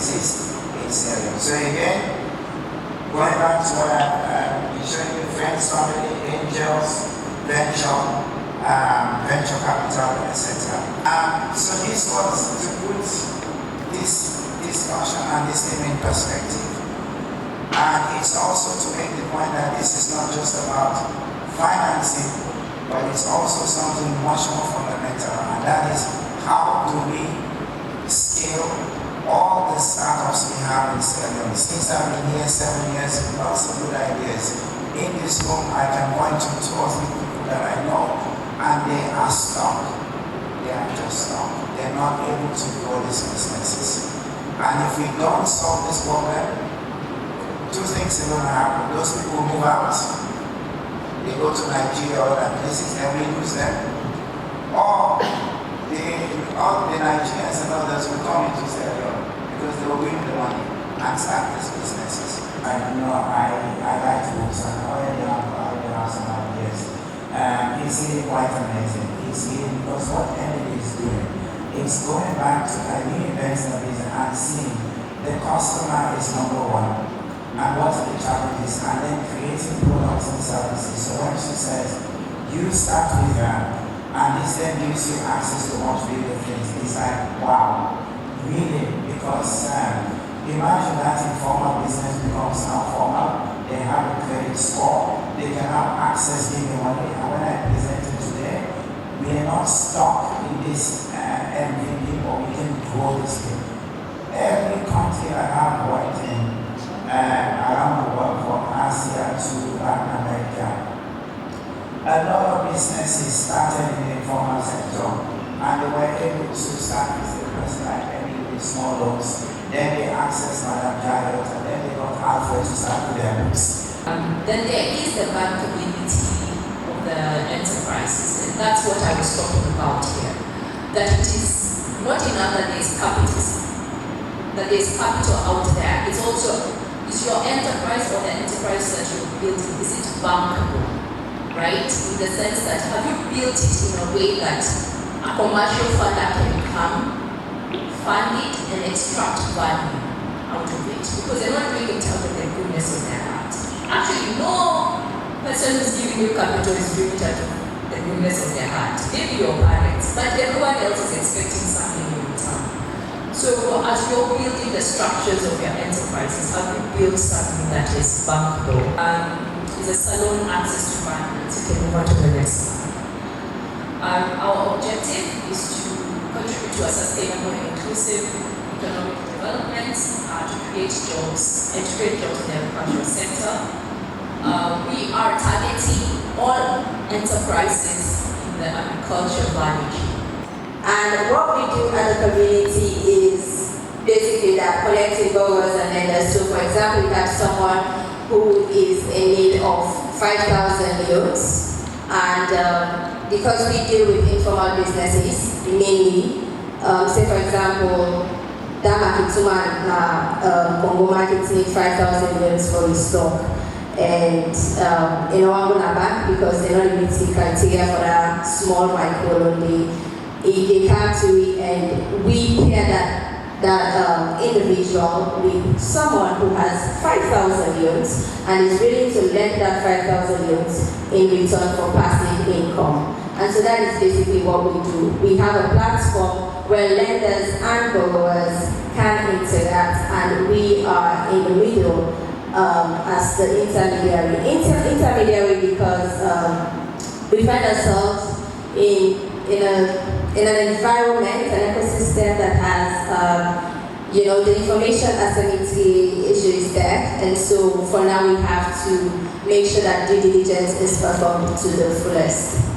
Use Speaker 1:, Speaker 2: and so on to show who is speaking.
Speaker 1: exist in Sierra Leone. So again, going back to what I've been showing you, friends, family, angels, venture capital, etc. So this was to put this discussion and this thing in perspective. And it's also to make the point that this is not just about financing, but it's also something much more fundamental, and that is how do we scale all the startups we have in Sierra Leone. Since I've been here 7 years, lots of good ideas. In this room, I can point to 2 or 3 people that I know, and they are stuck. They are just stuck. They're not able to grow these businesses. And if we don't solve this problem, 2 things are going to happen. Those people move out. They go to Nigeria or other places, and we lose them. Or the Nigerians and others will come into Sierra Leone because they will bring the money and start these businesses. I like books, and I already have some ideas. It's really quite amazing. It's really because what Emily is doing, it's going back to new events and business and seeing the customer is number one. And what are the challenges, and then creating products and services. So when she says, you start with her, and this then gives you access to much bigger things, it's like, wow, really? Because imagine that informal business becomes now formal, they have a credit score, they can have access to the money, and when I presented today, we are not stuck in this MVP, but we can grow this thing. Every country I have worked in, around the world, from Asia to Latin America, a lot of businesses started in the informal sector, and they were able to start with the person like maybe with small loans. Then they accessed Madam Jayot, and then they got Alfred to start with their books.
Speaker 2: Then there is the bankability of the enterprises, and that's what I was talking about here. That it is not enough that there is capital, that there is capital out there. It's also, is your enterprise or the enterprise that you're building, is it bankable, right? In the sense that have you built it in a way that a commercial funder can come, fund it, and extract value out of it? Because they're not doing it out of the goodness of their heart. Actually, no person who's giving you capital is doing it out of the goodness of their heart. Maybe your parents, but everyone else is expecting something in return. So as you're building the structures of your enterprises, have you built something that is bankable? Is a salon access to finance? You can move on to the next one. Our objective is to contribute to a sustainable and inclusive economic development, to create jobs, and to create jobs in the agricultural sector. We are targeting all enterprises in the agricultural value chain.
Speaker 3: And what we do as a community is basically that collecting borrowers and lenders. So for example, we have someone who is in need of 5,000 loans, and because we deal with informal businesses mainly, say for example, that Makituma Congo Market need 5,000 loans for his stock, and in Wanguna Bank, because they're not meeting criteria for that small micro loan, they come to it, and we pair that individual with someone who has 5,000 loans and is willing to lend that 5,000 loans in return for passive income. And so that is basically what we do. We have a platform where lenders and borrowers can interact, and we are in the middle as the intermediary. Intermediary because we find ourselves in an environment, an ecosystem that has, the information asymmetry issue is there, and so for now we have to make sure that due diligence is performed to the fullest.